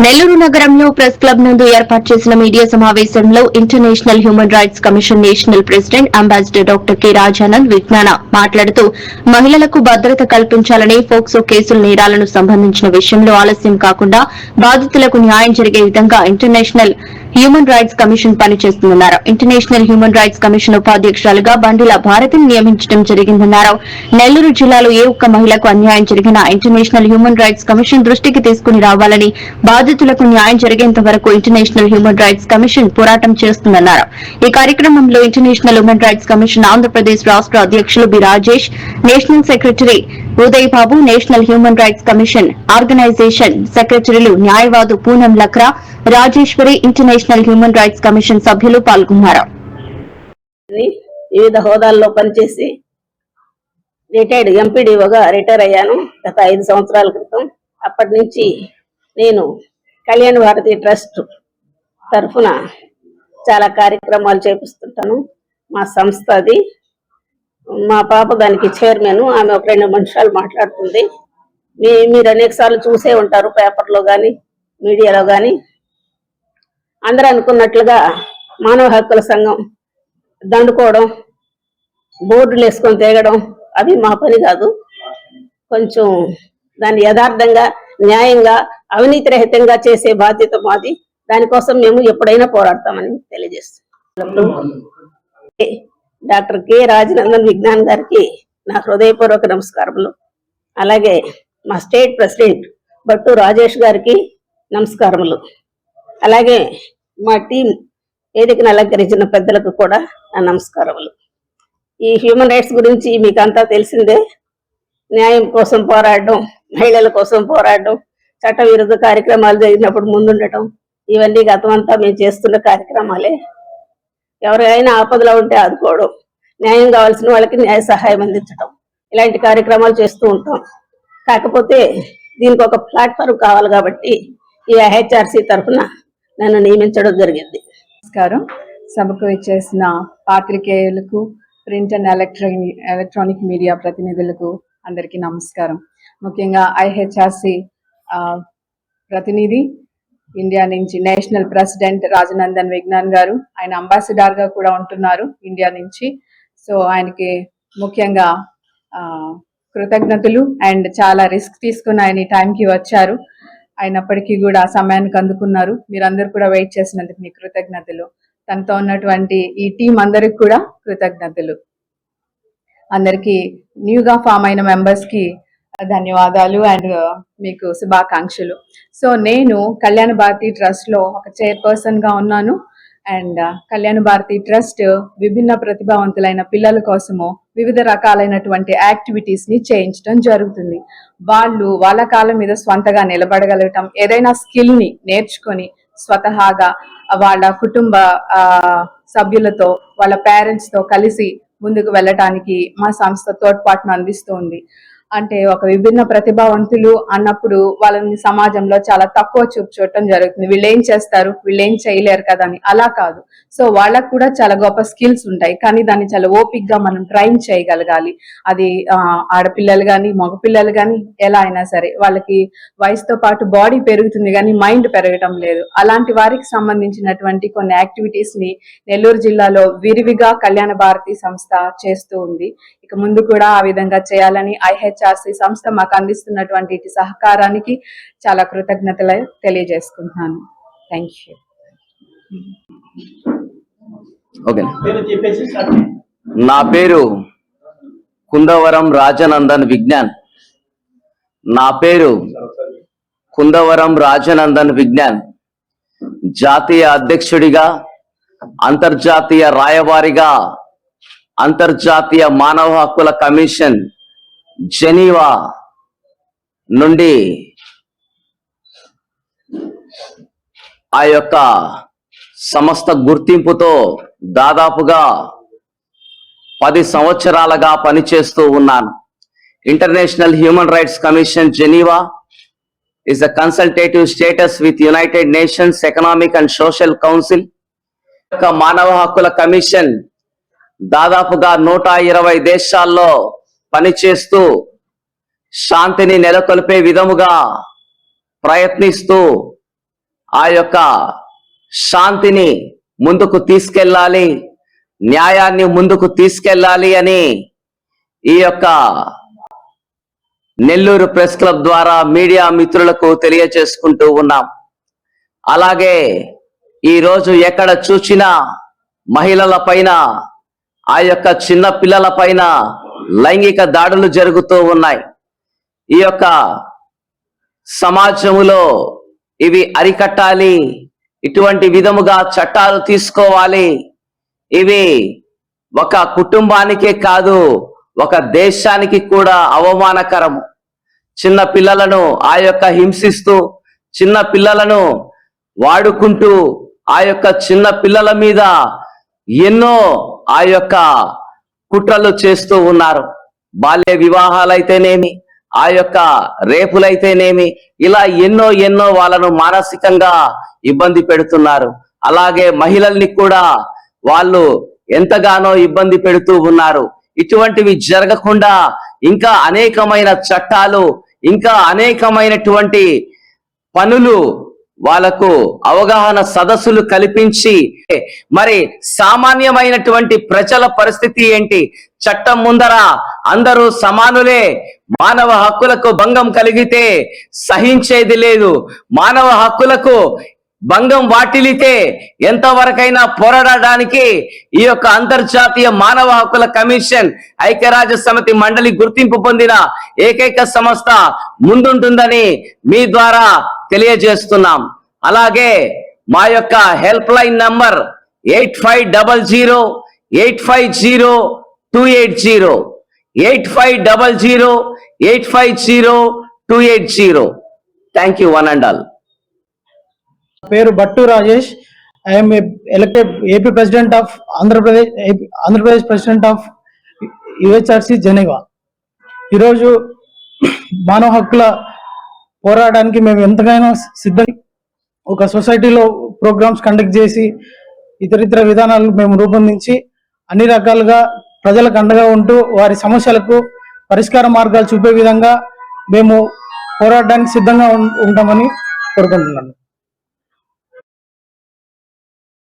నెల్లూరు నగరంలో press club నందు ఏర్పాటు చేసిన మీడియా సమావేశంలో international human rights commission national president ambassador doctor K Rajanand విజ్ఞాన మాట్లాడుతూ మహిళలకు భద్రత కల్పించాలని ఫోక్సో కేసుల నేరాలను సంబంధించిన విషయంలో ఆలస్యం కాకుండా బాధితులకు న్యాయం జరిగే విధంగా ఇంటర్నేషనల్ హ్యూమన్ రైట్స్ కమిషన్ పనిచేస్తుందన్నారు. ఇంటర్నేషనల్ హ్యూమన్ రైట్స్ కమిషన్ ఉపాధ్యక్షురాలుగా బండిల భారతిని నియమించడం జరిగిందన్నారు. నెల్లూరు జిల్లాలో ఏ ఒక్క మహిళకు అన్యాయం జరిగినా ఇంటర్నేషనల్ హ్యూమన్ రైట్స్ కమిషన్ దృష్టికి తీసుకుని రావాలని, బాధితులకు న్యాయం జరిగేంత వరకు ఇంటర్నేషనల్ హ్యూమన్ రైట్స్ కమిషన్ పోరాటం చేస్తుందన్నారు. ఈ కార్యక్రమంలో international human rights commission Andhra Pradesh రాష్ట్ర అధ్యక్షులు B Rajesh, national secretary Uday Babu, national human rights commission organization సెక్రటరీలు న్యాయవాదు Poonam Lakra, Rajeshwari, international human rights commission సభ్యులు పాల్గొన్నారు. వివిధ హోదాల్లో పనిచేసి రిటైర్డ్ ఎంపీడీఓగా రిటైర్ అయ్యాను గత 5 సంవత్సరాల క్రితం. అప్పటి నుంచి నేను కళ్యాణ భారతి ట్రస్ట్ తరఫున చాలా కార్యక్రమాలు చేపిస్తుంటాను. మా సంస్థ అది. మా పాప దానికి చైర్మన్. ఆమె ఒక 2 నిమిషాలు మాట్లాడుతుంది. మీరు అనేక సార్లు చూసే ఉంటారు పేపర్లో కానీ మీడియాలో కానీ. అందరూ అనుకున్నట్లుగా మానవ హక్కుల సంఘం దండుకోవడం, బోర్డులు వేసుకొని తిరగడం అవి మా పని కాదు. కొంచెం దాన్ని యథార్థంగా, న్యాయంగా, అవినీతి రహితంగా చేసే బాధ్యత మాది. దానికోసం మేము ఎప్పుడైనా పోరాడతామని తెలియజేస్తాం. డాక్టర్ కె రాజానందన్ విజ్ఞాన్ గారికి నా హృదయపూర్వక నమస్కారములు. అలాగే మా స్టేట్ ప్రెసిడెంట్ బట్టు రాజేష్ గారికి నమస్కారములు. అలాగే మా టీం వేదికను అలంకరించిన పెద్దలకు కూడా నా నమస్కారములు. ఈ హ్యూమన్ రైట్స్ గురించి మీకు అంతా తెలిసిందే. న్యాయం కోసం పోరాడడం, మహిళల కోసం పోరాడడం, చట్ట విరుద్ధ కార్యక్రమాలు జరిగినప్పుడు ముందుండటం, ఇవన్నీ గతమంతా మేము చేస్తున్న కార్యక్రమాలే. ఎవరైనా ఆపదలో ఉంటే ఆదుకోవడం, న్యాయం కావాల్సిన వాళ్ళకి న్యాయ సహాయం అందించడం, ఇలాంటి కార్యక్రమాలు చేస్తూ ఉంటాం. కాకపోతే దీనికి ఒక ప్లాట్ఫామ్ కావాలి కాబట్టి ఈ ఐహెచ్ఆర్సీ తరఫున నన్ను నియమించడం జరిగింది. నమస్కారం. సభకు ఇచ్చేసిన పాత్రికేయులకు, ప్రింట్ అండ్ ఎలక్ట్రానిక్ మీడియా ప్రతినిధులకు అందరికీ నమస్కారం. ముఖ్యంగా ఐహెచ్ఆర్సీ ప్రతినిధి ఇండియా నుంచి నేషనల్ ప్రెసిడెంట్ రాజానందన్ విజ్ఞాన్ గారు, ఆయన అంబాసిడర్ గా కూడా ఉంటున్నారు ఇండియా నుంచి. సో ఆయనకి ముఖ్యంగా కృతజ్ఞతలు. అండ్ చాలా రిస్క్ తీసుకుని ఆయన ఈ టైంకి వచ్చారు. అయినప్పటికీ కూడా సమయానికి అందుకున్నారు. మీరందరూ కూడా వెయిట్ చేసినందుకు మీ కృతజ్ఞతలు. తనతో ఉన్నటువంటి ఈ టీం అందరికి కూడా కృతజ్ఞతలు. అందరికీ న్యూగా ఫామ్ అయిన మెంబర్స్ కి ధన్యవాదాలు అండ్ మీకు శుభాకాంక్షలు. సో నేను కళ్యాణ భారతి ట్రస్ట్ లో ఒక చైర్పర్సన్ గా ఉన్నాను. అండ్ కళ్యాణ భారతి ట్రస్ట్ విభిన్న ప్రతిభావంతులైన పిల్లల కోసము వివిధ రకాలైనటువంటి యాక్టివిటీస్ ని చేయించడం జరుగుతుంది. వాళ్ళు వాళ్ళ కాళ్ళ మీద స్వంతగా నిలబడగలగటం, ఏదైనా స్కిల్ ని నేర్చుకొని స్వతహాగా వాళ్ళ కుటుంబ సభ్యులతో, వాళ్ళ పేరెంట్స్ తో కలిసి ముందుకు వెళ్ళటానికి మా సంస్థ తోడ్పాటును అందిస్తూ ఉంది. అంటే ఒక విభిన్న ప్రతిభావంతులు అన్నప్పుడు వాళ్ళని సమాజంలో చాలా తక్కువ చూపు చూడటం జరుగుతుంది. వీళ్ళు ఏం చేస్తారు, వీళ్ళు ఏం చేయలేరు కదా అని. అలా కాదు. సో వాళ్ళకు కూడా చాలా గొప్ప స్కిల్స్ ఉంటాయి, కానీ దాన్ని చాలా ఓపిక్ గా మనం ట్రైన్ చేయగలగాలి. అది ఆడపిల్లలు కానీ మగపిల్లలు కానీ ఎలా అయినా సరే, వాళ్ళకి వయసుతో పాటు బాడీ పెరుగుతుంది కానీ మైండ్ పెరగటం లేదు. అలాంటి వారికి సంబంధించినటువంటి కొన్ని యాక్టివిటీస్ ని నెల్లూరు జిల్లాలో విరివిగా కళ్యాణ భారతి సంస్థ చేస్తూ ఉంది. ఇక ముందు కూడా ఆ విధంగా చేయాలని ఐహెచ్ఆర్సీ సంస్థ మాకు అందిస్తున్నటువంటి సహకారానికి చాలా కృతజ్ఞతలు తెలియజేసుకుంటున్నాను. Thank you. నా పేరు కుందవరం రాజానందన్ విజ్ఞాన్. జాతీయ అధ్యక్షుడిగా, అంతర్జాతీయ రాయబారిగా అంతర్జాతీయ మానవ హక్కుల కమిషన్ జెనీవా నుండి ఆ యొక్క సంస్థ గుర్తింపుతో దాదాపుగా 10 సంవత్సరాలుగా పనిచేస్తూ ఉన్నాను. International human rights commission Geneva is a consultative status with United Nations Economic and Social Council. మానవ హక్కుల కమిషన్ దాదాపుగా 120 దేశాల్లో పనిచేస్తూ శాంతిని నెలకొల్పే విధముగా ప్రయత్నిస్తూ ఆ యొక్క శాంతిని ముందుకు తీసుకెళ్ళాలి, న్యాయాన్ని ముందుకు తీసుకెళ్ళాలి అని ఈ యొక్క నెల్లూరు ప్రెస్ క్లబ్ ద్వారా మీడియా మిత్రులకు తెలియజేసుకుంటూ ఉన్నాం. అలాగే ఈరోజు ఎక్కడ చూసినా మహిళల పైన, ఆ యొక్క చిన్న పిల్లల పైన లైంగిక దాడులు జరుగుతూ ఉన్నాయి. ఈ యొక్క సమాజంలో ఇవి అరికట్టాలి, ఇటువంటి విధముగా చట్టాలు తీసుకోవాలి. ఇవి ఒక కుటుంబానికే కాదు, ఒక దేశానికి కూడా అవమానకరం. చిన్న పిల్లలను ఆ యొక్క హింసిస్తూ, చిన్న పిల్లలను వాడుకుంటూ, ఆ యొక్క చిన్న పిల్లల మీద ఎన్నో ఆ యొక్క కుట్రలు చేస్తూ ఉన్నారు. బాల్య వివాహాలైతేనేమి, ఆ యొక్క రేపులైతేనేమి, ఇలా ఎన్నో వాళ్ళను మానసికంగా ఇబ్బంది పెడుతున్నారు. అలాగే మహిళల్ని కూడా వాళ్ళు ఎంతగానో ఇబ్బంది పెడుతూ ఉన్నారు. ఇటువంటివి జరగకుండా ఇంకా అనేకమైన చట్టాలు, ఇంకా అనేకమైనటువంటి పనులు, వాళ్ళకు అవగాహన సదస్సులు కల్పించి, మరి సామాన్యమైనటువంటి ప్రజల పరిస్థితి ఏంటి? చట్టం ముందర అందరూ సమానులే. మానవ హక్కులకు భంగం కలిగితే సహించేది లేదు. మానవ హక్కులకు భంగం వాటిల్లితే ఎంతవరకైనా పోరాడడానికి ఈ యొక్క అంతర్జాతీయ మానవ హక్కుల కమిషన్, ఐక్యరాజ్య సమితి మండలి గుర్తింపు పొందిన ఏకైక సంస్థ ముందుంటుందని మీ ద్వారా తెలియజేస్తున్నాం. అలాగే మా యొక్క help line number 8500850280, 8500850280. Thank you one and all. పేరు Battu Rajesh. I am elected AP president of Andhra Pradesh president of UHRC Geneva. ఈరోజు మానవ హక్కుల పోరాటానికి మేము ఎంతగానో సిద్ధం. ఒక సొసైటీలో ప్రోగ్రామ్స్ కండక్ట్ చేసి ఇతరితర విధానాలు మేము రూపొందించి అన్ని రకాలుగా ప్రజలకు అండగా ఉంటూ వారి సమస్యలకు పరిష్కార మార్గాలు చూపే విధంగా మేము పోరాడడానికి సిద్ధంగా ఉంటామని కోరుకుంటున్నాను.